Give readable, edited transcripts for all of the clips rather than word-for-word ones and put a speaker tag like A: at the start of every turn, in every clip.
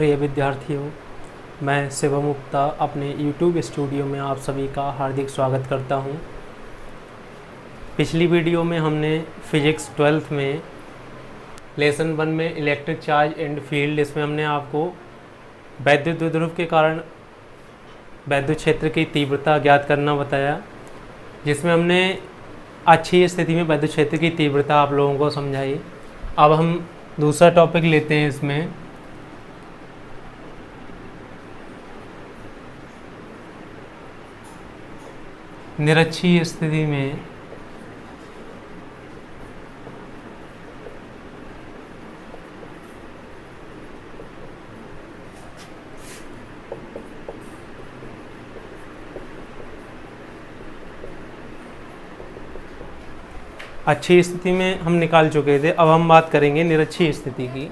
A: प्रिय विद्यार्थियों, मैं शिवम गुप्ता अपने YouTube स्टूडियो में आप सभी का हार्दिक स्वागत करता हूं। पिछली वीडियो में हमने फिजिक्स 12th में लेसन 1 में इलेक्ट्रिक चार्ज एंड फील्ड, इसमें हमने आपको वैद्युत द्विध्रुव के कारण वैद्युत क्षेत्र की तीव्रता ज्ञात करना बताया, जिसमें हमने अच्छी स्थिति में वैद्युत क्षेत्र की तीव्रता आप लोगों को समझाई। अब हम दूसरा टॉपिक लेते हैं। इसमें निरक्षीय स्थिति में अच्छी स्थिति में हम निकाल चुके थे, अब हम बात करेंगे निरक्षीय स्थिति की।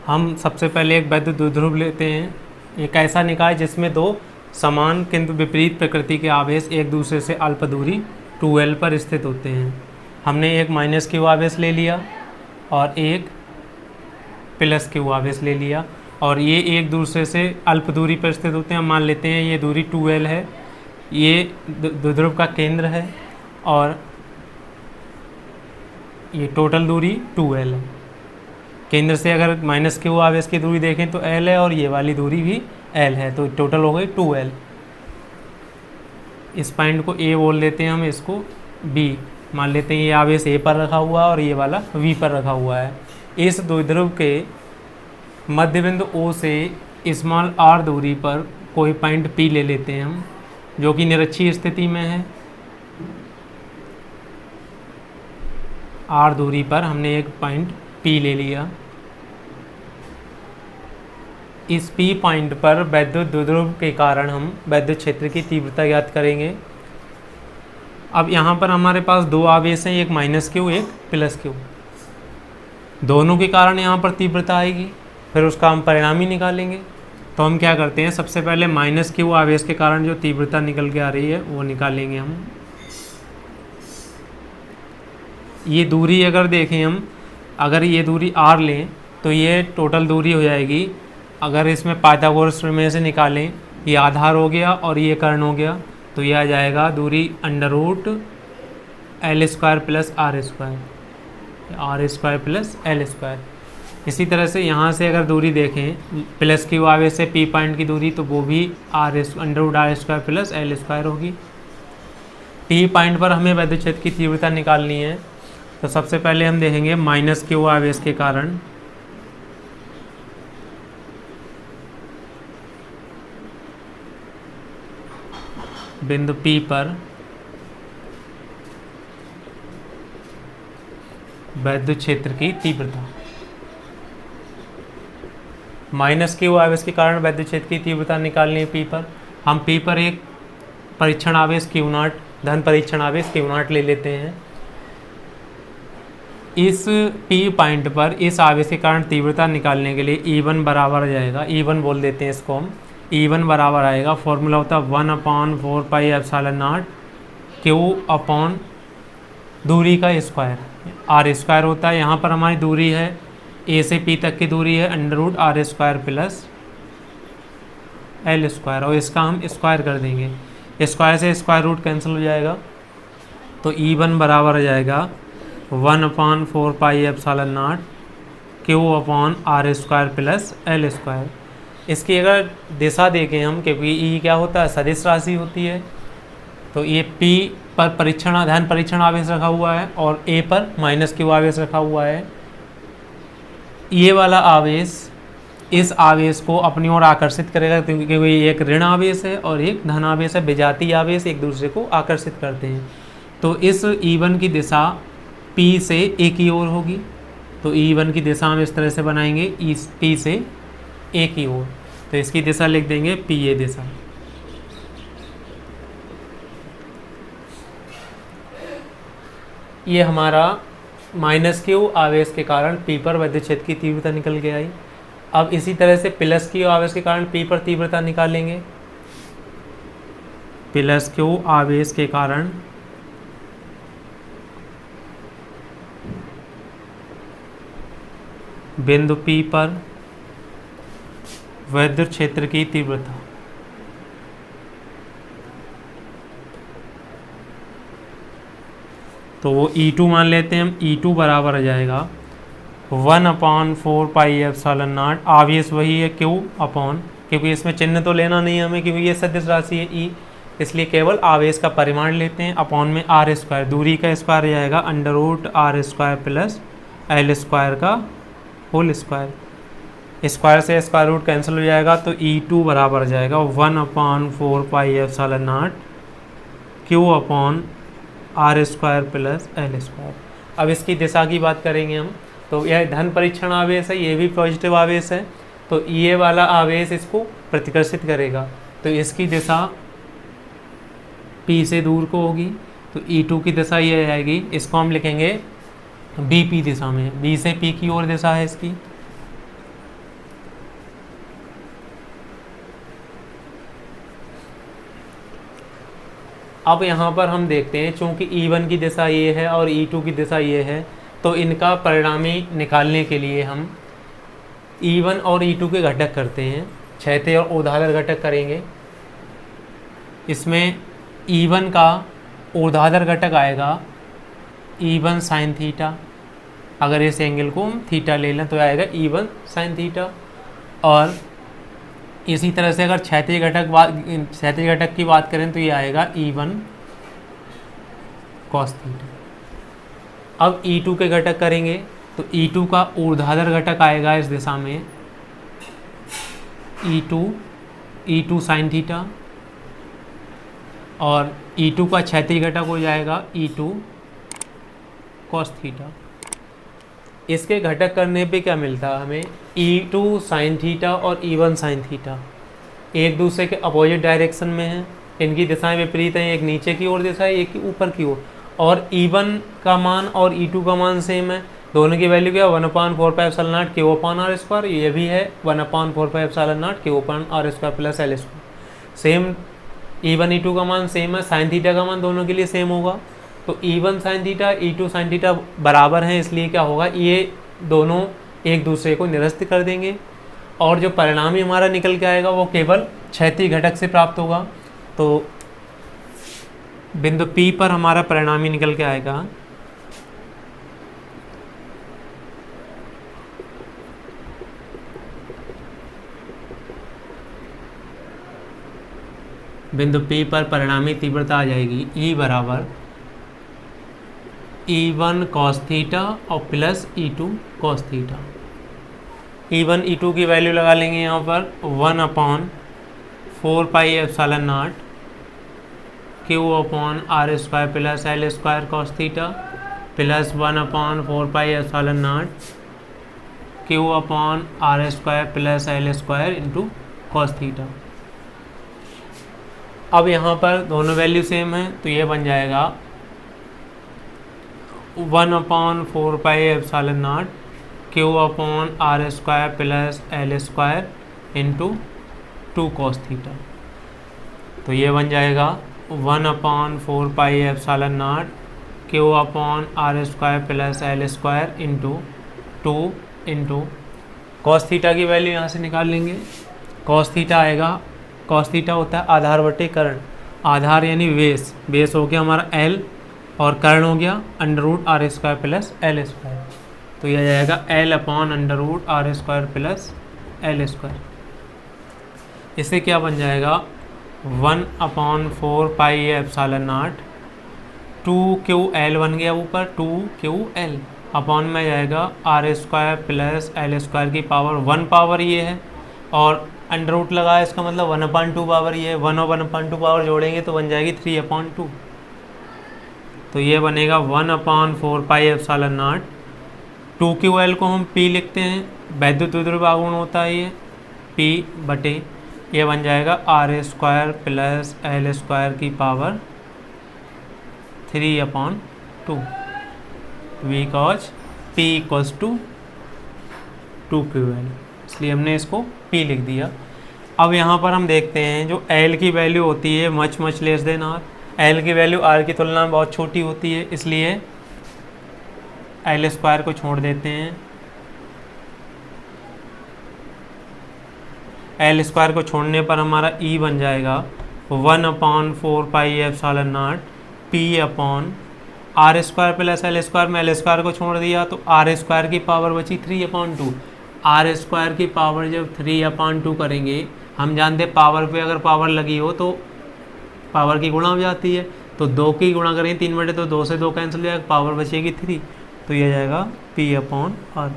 A: हम सबसे पहले एक वैद्युत द्विध्रुव लेते हैं। एक ऐसा निकाय जिसमें दो समान किंतु विपरीत प्रकृति के आवेश एक दूसरे से अल्प दूरी 2L पर स्थित होते हैं। हमने एक -q आवेश ले लिया और एक +q आवेश ले लिया, और ये एक दूसरे से अल्प दूरी पर स्थित होते हैं। हम मान लेते हैं ये दूरी 2L है, ये द्विध्रुव का केंद्र है, और ये टोटल दूरी 2L है। केंद्र से अगर -q आवेश की दूरी देखें तो L है, और ये वाली दूरी भी L है, तो टोटल हो गई 2L। इस पॉइंट को A बोल देते हैं, हम इसको B मान लेते हैं। ये आवेश A पर रखा हुआ है और ये वाला V पर रखा हुआ है। इस द्विध्रुव के मध्य बिंदु O से स्मॉल r दूरी पर कोई पॉइंट P ले लेते हैं हम, जो कि निरक्षीय स्थिति में है। r दूरी पर हमने एक पॉइंट P ले लिया। इस P पॉइंट पर वैद्युत द्विध्रुव के कारण हम वैद्युत क्षेत्र की तीव्रता ज्ञात करेंगे। अब यहाँ पर हमारे पास दो आवेश हैं, एक -q एक +q। दोनों के कारण यहाँ पर तीव्रता आएगी, फिर उसका हम परिणाम ही निकालेंगे। तो हम क्या करते हैं, सबसे पहले -q आवेश के कारण जो तीव्रता निकल के आ रही है वो निकालेंगे हम। ये दूरी अगर देखें हम, अगर ये दूरी r लें तो ये टोटल दूरी हो जाएगी। अगर इसमें पाइथागोरस प्रमेय से निकालें, ये आधार हो गया और ये कर्ण हो गया, तो ये आ जाएगा दूरी √L² + r² +L²। इसी तरह से यहाँ से अगर दूरी देखें +q आवेश से P पॉइंट की दूरी, तो वो भी √r² +L² होगी। P पॉइंट पर हमें वैद्युत क्षेत्र की तीव्रता निकालनी है, तो सबसे पहले हम देखेंगे -q आवेश के कारण बिंदु P पर वैद्युत क्षेत्र की तीव्रता। -q आवेश के कारण वैद्युत क्षेत्र की तीव्रता निकालनी है P पर। हम P पर एक परीक्षण आवेश Q0 धन परीक्षण आवेश Q0 ले लेते हैं। इस P पॉइंट पर इस आवेश के कारण तीव्रता निकालने के लिए E1 बराबर आ जाएगा, E1 बोल देते हैं इसको हम। E1 बराबर आएगा, फॉर्मूला होता है 1/4πε0 Q अपॉन दूरी का स्क्वायर, r² होता है। यहाँ पर हमारी दूरी है A से P तक की दूरी है √r² + L², और इसका हम स्क्वायर कर देंगे। स्क्वायर से स्क्वायर रूट कैंसिल हो जाएगा, तो E1 बराबर आ जाएगा 1/4πε0 Q अपॉन r² + L²। इसकी अगर दिशा देखें हम, क्योंकि E क्या होता है, सदिश राशि होती है, तो ये P पर धन परीक्षण आवेश रखा हुआ है और A पर -q आवेश रखा हुआ है। ये वाला आवेश इस आवेश को अपनी ओर आकर्षित करेगा, क्योंकि ये एक ऋण आवेश है और एक धन आवेश है। विजातीय आवेश एक दूसरे को आकर्षित करते हैं, तो इस E1 की दिशा P से A की ओर होगी। तो E1 की दिशा हम इस तरह से बनाएंगे, P से A की ओर, तो इसकी दिशा लिख देंगे PA दिशा। ये हमारा -q आवेश के कारण P पर वैद्युत क्षेत्र की तीव्रता निकल के आई। अब इसी तरह से +q आवेश के कारण P पर तीव्रता निकालेंगे। +q आवेश के कारण बिंदु P पर विद्युत क्षेत्र की तीव्रता। तो वो E2 मान लेते हैं हम। E2 बराबर आ जाएगा 1/4πε0। आवेश वही है Q अपॉन, क्योंकि इसमें चिन्ह तो लेना नहीं है हमें, क्योंकि ये सदिश राशि है E, इसलिए केवल आवेश का परिमाण लेते हैं। अपॉन में R स्क्वायर, दूरी का स्क्वायर जाएगा √R² प्लस L स्क्वायर का होल स्क्वायर। स्क्वायर से स्क्वायर रूट कैंसिल हो जाएगा, तो E2 बराबर जाएगा 1/4πε0 Q upon R² plus L square. अब इसकी दिशा की बात करेंगे हम, तो यह धन परीक्षण आवेश है, ये भी पॉजिटिव आवेश है, तो ये वाला आवेश इसको प्रतिकर्षित करेगा, तो इसकी दिशा P से दूर को होगी, तो E2 की दिशा ये आएगी। इसको हम लिखेंगे BP दिशा में, B से P की ओर दिशा है इसकी। अब यहाँ पर हम देखते हैं, चूंकि E1 की दिशा ये है और E2 की दिशा ये है, तो इनका परिणामी निकालने के लिए हम E1 और E2 के घटक करते हैं, क्षैतिज और ऊर्ध्वाधर घटक करेंगे। इसमें E1 का ऊर्ध्वाधर घटक आएगा E1 sin थीटा, अगर इस एंगल को हम थीटा ले लें तो आएगा E1 sin थीटा। और इसी तरह से अगर क्षैतिज घटक की बात करें तो ये आएगा E1 cos थीटा। अब E2 के घटक करेंगे, तो E2 का ऊर्ध्वाधर घटक आएगा इस दिशा में E2 sin थीटा, और E2 का क्षैतिज घटक हो जाएगा E2 cos थीटा। इसके घटक करने पे क्या मिलता है हमें, E2 sin थीटा और E1 sin थीटा एक दूसरे के अपोजिट डायरेक्शन में हैं, इनकी दिशाएं विपरीत हैं, एक नीचे की ओर दिशा है, एक ऊपर की ओर। और E1 का मान और E2 का मान सेम है, दोनों की वैल्यू क्या है 1/4πε0 Q/R², ये भी है 1/4πε0 Q/R² plus L square. Same E1 E2 का मान सेम है, साइन थीटा का मान दोनों के लिए सेम होगा, तो E1 sin theta E2 sin theta बराबर हैं, इसलिए क्या होगा, ये दोनों एक दूसरे को निरस्त कर देंगे, और जो परिणामी हमारा निकल के आएगा वो केवल क्षैतिज घटक से प्राप्त होगा। तो बिंदु P पर हमारा परिणामी निकल के आएगा बिंदु P पर परिणामी तीव्रता आ जाएगी E बराबर E1 cos थीटा और plus E2 cos theta. E1 E2 की वैल्यू लगा लेंगे यहाँ पर 1/4πε0 Q/R² plus L square cos theta plus 1/4πε0 Q/R² plus L square into cos theta. अब यहाँ पर दोनों वैल्यू सेम है, तो ये बन जाएगा 1/4πε0 Q/R² plus L square into 2 cos theta. तो ये बन जाएगा 1/4πε0 Q/R² plus L square into 2 into cos theta की वैल्यू यहाँ से निकाल लेंगे। cos थीटा आएगा, cos थीटा होता है आधार बटे कर्ण, आधार यानी बेस हो गया हमारा L और कर्ण हो गया √R² प्लस L स्क्वायर, तो यह जाएगा L/√R² प्लस L स्क्वायर। इससे क्या बन जाएगा 1/4πε0 2QL बन गया ऊपर 2QL अपॉन में जाएगा R² प्लस L स्क्वायर की पावर 1 पावर ये है, और अंडर रूट लगा है, इसका मतलब 1/2 पावर ये है, 1 और 1/2 पावर जोड़ेंगे तो बन जाएगी 3/2। तो ये बनेगा 1/4πε0 2QL को हम P लिखते हैं, वैद्युत विद्युत आघूर्ण होता है ये P बटे, ये बन जाएगा R² प्लस L स्क्वायर की power 3/2 because P equals to 2QL, इसलिए हमने इसको P लिख दिया। अब यहाँ पर हम देखते हैं जो L की वैल्यू होती है much less than R, L की वैल्यू R की तुलना में बहुत छोटी होती है, इसलिए L स्क्वायर को छोड़ देते हैं एल स्क्वायर को छोड़ने पर हमारा ई बन जाएगा 1/4πε0 P upon R square plus L square में एल स्क्वायर को छोड़ दिया तो आर स्क्वायर की पावर बची 3/2। आर स्क्वायर की पावर जब 3/2 करेंगे, हम जानते हैं पावर पे अगर पावर लगी हो तो पावर की गुणा हो जाती है, तो 2 की गुणा करेंगे 3 बटे तो 2 से 2 कैंसिल हो जाएगा, पावर बचेगी 3, तो यह जाएगा P/R।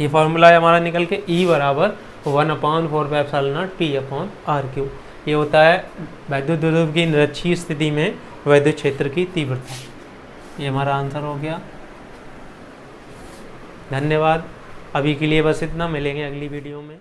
A: ये फॉर्मूला है हमारा निकल के E बराबर 1/4πε0 P/R3। ये होता है वैद्युत द्विध्रुव की निरक्षीय स्थिति में वैद्युत क्षेत्र की तीव्रता। ये हमारा आंसर हो गया। धन्यवाद। अभी के लिए बस इतना, मिलेंगे अगली वीडियो में।